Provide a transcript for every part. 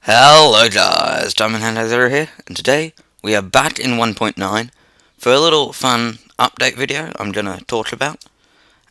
Hello guys, Diamond Hand Zero here, and today we are back in 1.9 for a little fun update video I'm gonna talk about,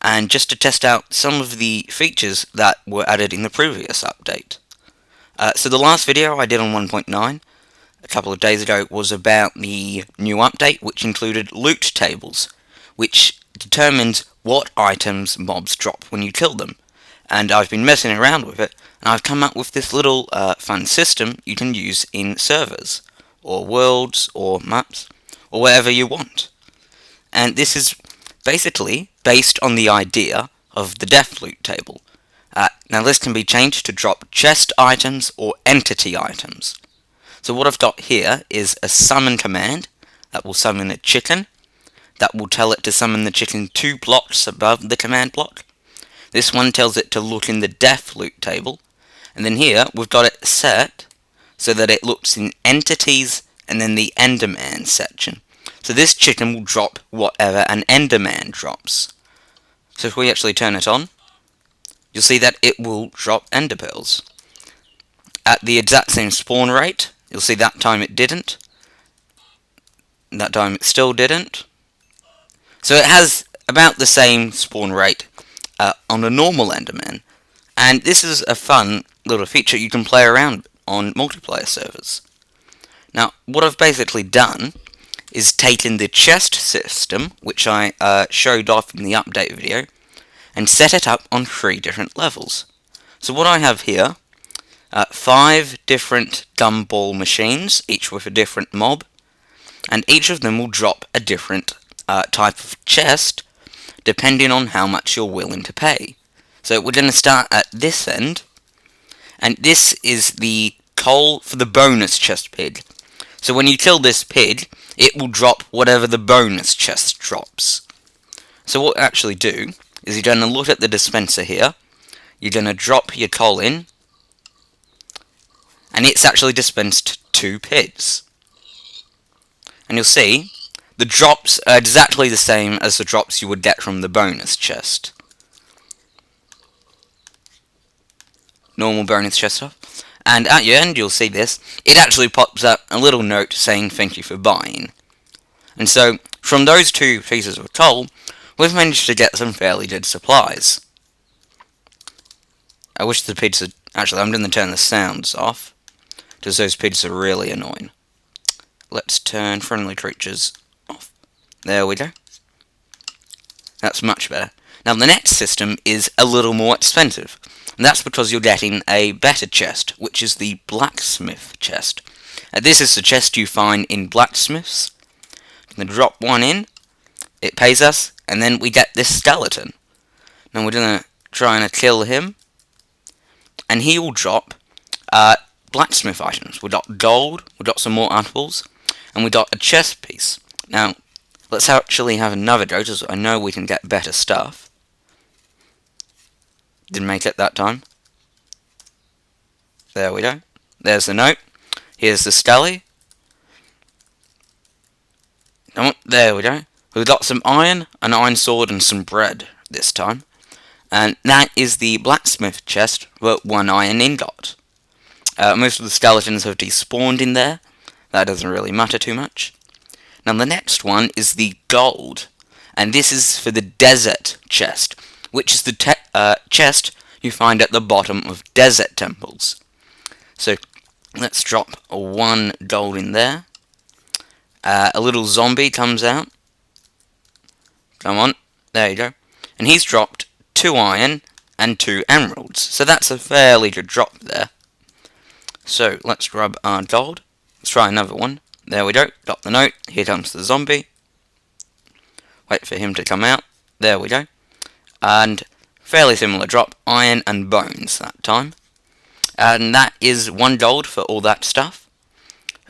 and just to test out some of the features that were added in the previous update. So the last video I did on 1.9 a couple of days ago was about the new update, which included loot tables, which determines what items mobs drop when you kill them. And I've been messing around with it, and I've come up with this little fun system you can use in servers, or worlds, or maps, or wherever you want. And this is basically based on the idea of the death loot table. Now this can be changed to drop chest items or entity items. So what I've got here is a summon command that will summon a chicken, that will tell it to summon the chicken 2 blocks above the command block. This one tells it to look in the death loot table, and then here we've got it set so that it looks in entities and then the Enderman section. So this chicken will drop whatever an Enderman drops. So if we actually turn it on, you'll see that it will drop Ender Pearls at the exact same spawn rate. You'll see that time it didn't, that time it still didn't. So it has about the same spawn rate on a normal Enderman, and this is a fun little feature you can play around on multiplayer servers. Now, what I've basically done is taken the chest system, which I showed off in the update video, and set it up on 3 different levels. So what I have here, 5 different gumball machines, each with a different mob, and each of them will drop a different type of chest, depending on how much you're willing to pay. So we're going to start at this end, and this is the coal for the bonus chest pig. So when you kill this pig, it will drop whatever the bonus chest drops. So what you actually do is you're going to look at the dispenser here, you're going to drop your coal in, and it's actually dispensed 2 pigs. And you'll see the drops are exactly the same as the drops you would get from the bonus chest. Normal bonus chest stuff. And at your end, you'll see this. It actually pops up a little note saying thank you for buying. And so, from those 2 pieces of coal, we've managed to get some fairly good supplies. I wish the pigs had... Actually, I'm going to turn the sounds off, because those pigs are really annoying. Let's turn friendly creatures off. There we go. That's much better. Now the next system is a little more expensive, and that's because you're getting a better chest, which is the blacksmith chest. This is the chest you find in blacksmiths. I'm going to drop one in, it pays us, and then we get this skeleton. Now we're going to try and kill him, and he will drop blacksmith items. We got gold, we got some more apples, and we got a chest piece. Now, let's actually have another go, because I know we can get better stuff. Didn't make it that time. There we go. There's the note. Here's the skelly. There we go. We've got some iron, an iron sword, and some bread this time. And that is the blacksmith chest, but 1 iron ingot. Most of the skeletons have despawned in there. That doesn't really matter too much. Now the next one is the gold, and this is for the desert chest, which is the chest you find at the bottom of desert temples. So let's drop 1 gold in there. A little zombie comes out. Come on, there you go. And he's dropped 2 iron and 2 emeralds, so that's a fairly good drop there. So let's grab our gold. Let's try another one. There we go. Got the note. Here comes the zombie. Wait for him to come out. There we go. And fairly similar drop. Iron and bones that time. And that is 1 gold for all that stuff.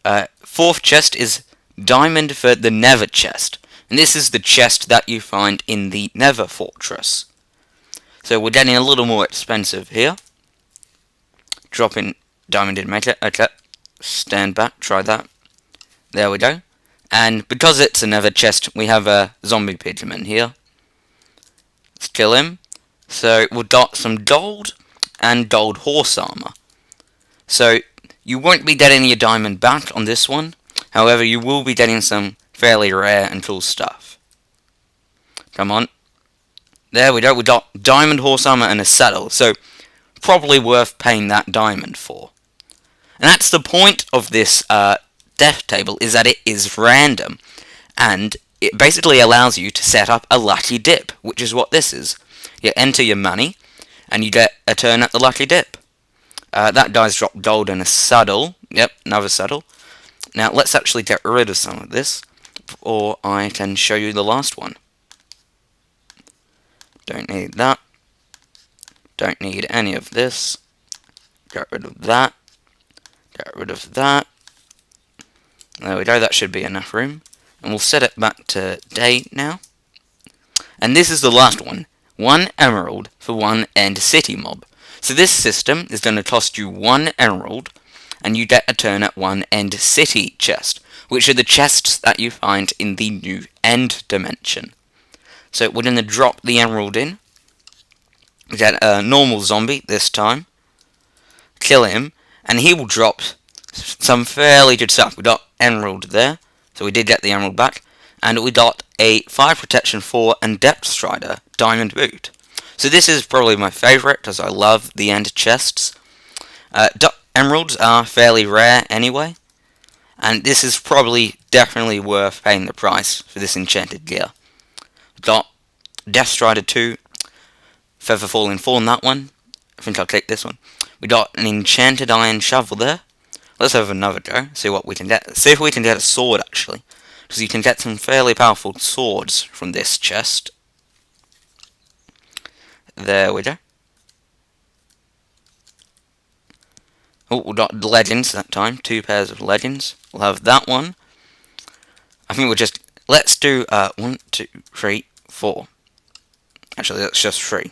4th chest is diamond for the nether chest. And this is the chest that you find in the nether fortress. So we're getting a little more expensive here. Dropping diamond didn't make it. Okay. Stand back, try that. There we go. And because it's a nether chest, we have a zombie pigman here. Let's kill him. So we've got some gold and gold horse armor. So You won't be getting your diamond back on this one. However, you will be getting some fairly rare and cool stuff. Come on. There we go. We got diamond horse armor and a saddle. So, probably worth paying that diamond for. And that's the point of this death table, is that it is random. And it basically allows you to set up a lucky dip, which is what this is. You enter your money, and you get a turn at the lucky dip. That guy's dropped gold and a saddle. Yep, another saddle. Now, let's actually get rid of some of this, or I can show you the last one. Don't need that. Don't need any of this. Get rid of that. Get rid of that. There we go, that should be enough room. And we'll set it back to day now. And this is the last one. 1 emerald for 1 end city mob. So this system is going to cost you 1 emerald, and you get a turn at 1 end city chest, which are the chests that you find in the new end dimension. So we're going to drop the emerald in. We get a normal zombie this time. Kill him, and he will drop some fairly good stuff. We got emerald there, so we did get the emerald back, and we got a fire protection 4 and depth strider diamond boot. So this is probably my favourite, because I love the end chests. Emeralds are fairly rare anyway, and this is probably definitely worth paying the price for this enchanted gear. We got Death Strider 2, Feather Falling 4 on that one. I think I'll take this one. We got an enchanted iron shovel there. Let's have another go, see what we can get. See if we can get a sword, actually. Because you can get some fairly powerful swords from this chest. There we go. Oh, we got leggings that time. 2 pairs of leggings. We'll have that one. I think we'll just... Let's do 1, 2, 3, 4. Actually, that's just 3.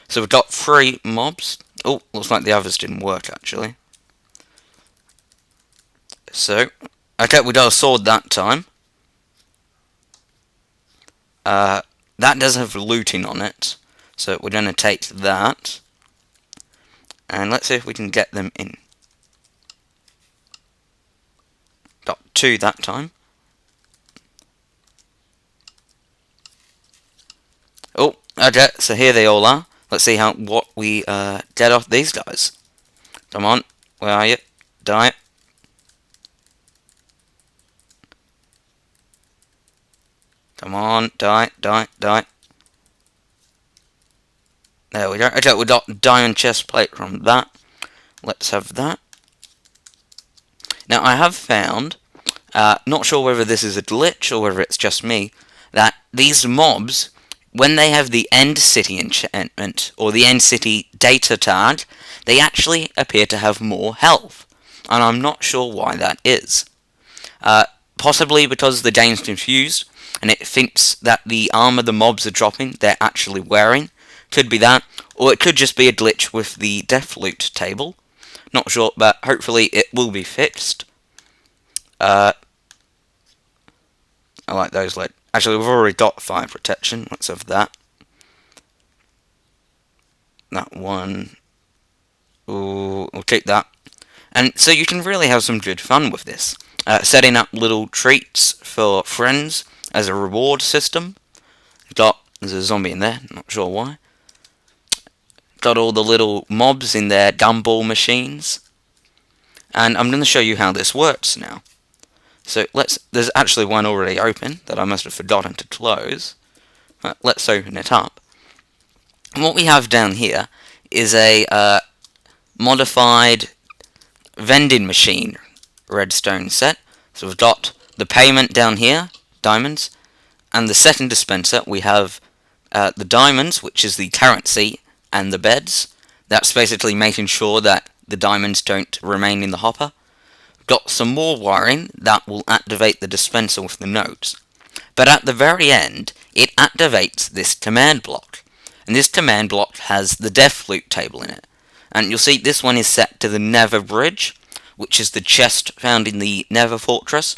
So we've got 3 mobs. Oh, looks like the others didn't work, actually. So, okay, we got a sword that time. That does have looting on it. So we're going to take that. And let's see if we can get them in. Got 2 that time. Oh, okay, so here they all are. Let's see what we get off these guys. Come on, where are you? Die. Come on, die, die, die. There we go. Okay, we got diamond chest plate from that. Let's have that. Now, I have found, not sure whether this is a glitch or whether it's just me, that these mobs, when they have the end city enchantment, or the end city data tag, they actually appear to have more health. And I'm not sure why that is. Possibly because the game's confused, and it thinks that the armor the mobs are dropping, they're actually wearing. Could be that, or it could just be a glitch with the death loot table. Not sure, but hopefully it will be fixed. I like those. Actually, we've already got fire protection. Let's have that. That one. Ooh, we'll take that. And so you can really have some good fun with this. Setting up little treats for friends as a reward system. There's a zombie in there, not sure why. Got all the little mobs in their gumball machines. And I'm going to show you how this works now. So there's actually one already open that I must have forgotten to close. Let's open it up. And what we have down here is a modified vending machine redstone set. So we've got the payment down here, diamonds, and the second dispenser we have the diamonds, which is the currency, and the beds. That's basically making sure that the diamonds don't remain in the hopper. Got some more wiring that will activate the dispenser with the nodes. But at the very end, it activates this command block. And this command block has the death loot table in it. And you'll see this one is set to the Nether Bridge, which is the chest found in the Nether Fortress.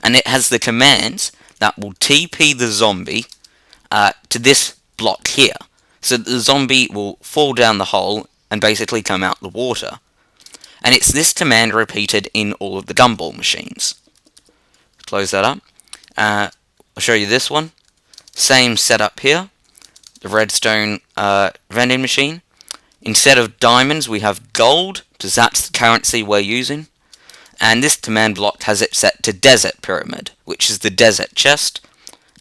And it has the commands that will TP the zombie to this block here. So the zombie will fall down the hole and basically come out the water. And it's this command repeated in all of the gumball machines. Close that up. I'll show you this one. Same setup here. The redstone vending machine. Instead of diamonds, we have gold, because that's the currency we're using. And this command block has it set to desert pyramid, which is the desert chest.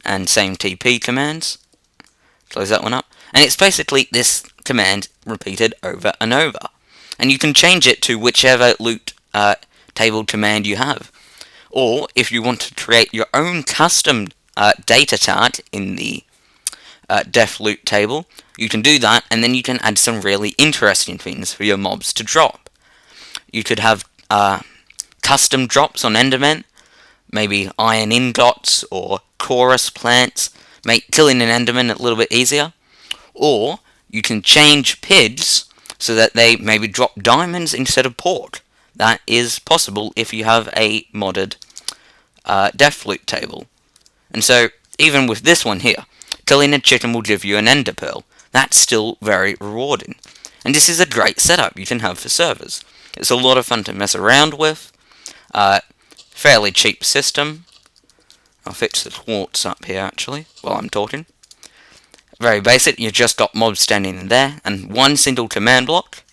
And same TP commands. Close that one up. And it's basically this command repeated over and over. And you can change it to whichever loot table command you have. Or if you want to create your own custom data chart in the def loot table, you can do that, and then you can add some really interesting things for your mobs to drop. You could have custom drops on Endermen, maybe iron ingots or chorus plants, make killing an Enderman a little bit easier. Or you can change PIDs so that they maybe drop diamonds instead of pork. That is possible if you have a modded def loot table. And so, even with this one here, killing a chicken will give you an ender pearl. That's still very rewarding. And this is a great setup you can have for servers. It's a lot of fun to mess around with. Fairly cheap system. I'll fix the quartz up here actually while I'm talking. Very basic, you've just got mobs standing in there and one single command block,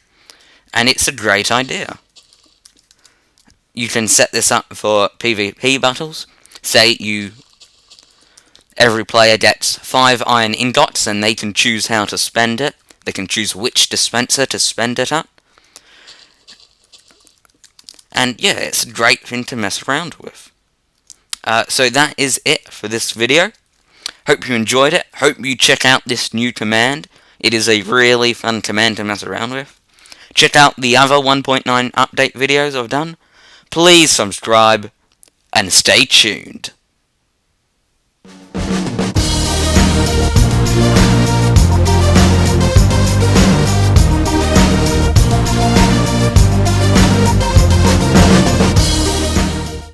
and it's a great idea. You can set this up for PvP battles. Say every player gets 5 iron ingots and they can choose how to spend it. They can choose which dispenser to spend it at. And yeah, it's a great thing to mess around with. So that is it for this video. Hope you enjoyed it. Hope you check out this new command. It is a really fun command to mess around with. Check out the other 1.9 update videos I've done. Please subscribe and stay tuned.